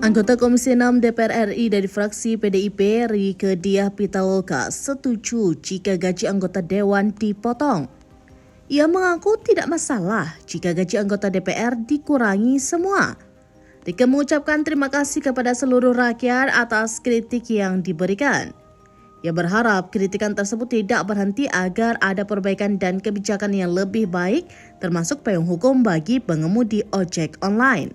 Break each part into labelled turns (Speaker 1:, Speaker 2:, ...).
Speaker 1: Anggota Komisi 6 DPR RI dari fraksi PDIP, Rieke Diah Pitaloka, setuju jika gaji anggota Dewan dipotong. Ia mengaku tidak masalah jika gaji anggota DPR dikurangi semua. Rieke mengucapkan terima kasih kepada seluruh rakyat atas kritik yang diberikan. Ia berharap kritikan tersebut tidak berhenti agar ada perbaikan dan kebijakan yang lebih baik, termasuk payung hukum bagi pengemudi ojek online.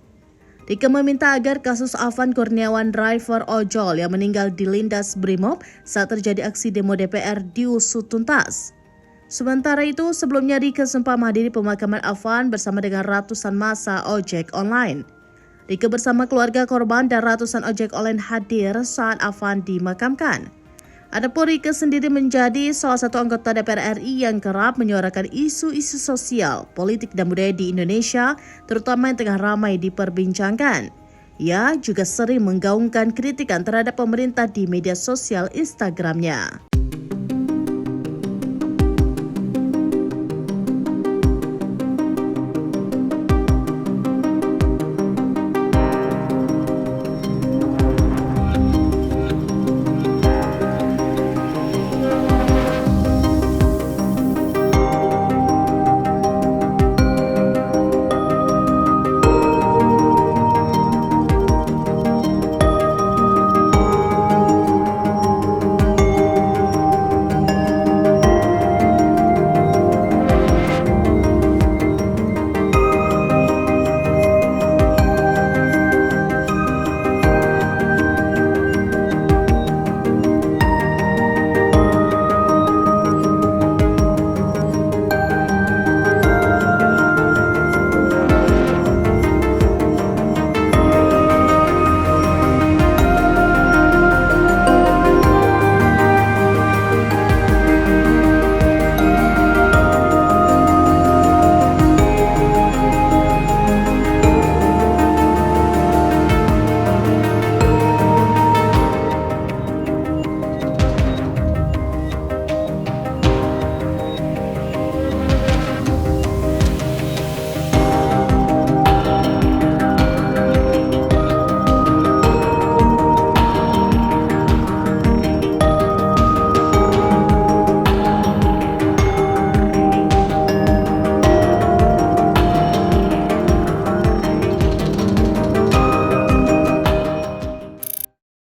Speaker 1: Rieke meminta agar kasus Afan Kurniawan driver ojol yang meninggal dilindas Brimob saat terjadi aksi demo DPR diusut tuntas. Sementara itu, sebelumnya Rieke sempat menghadiri pemakaman Afan bersama dengan ratusan massa ojek online. Rieke bersama keluarga korban dan ratusan ojek online hadir saat Afan dimakamkan. Adapun Rieke sendiri menjadi salah satu anggota DPR RI yang kerap menyuarakan isu-isu sosial, politik dan budaya di Indonesia, terutama yang tengah ramai diperbincangkan. Ia juga sering menggaungkan kritikan terhadap pemerintah di media sosial Instagramnya.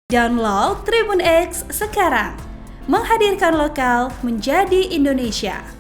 Speaker 2: Download Tribun X sekarang, menghadirkan lokal menjadi Indonesia.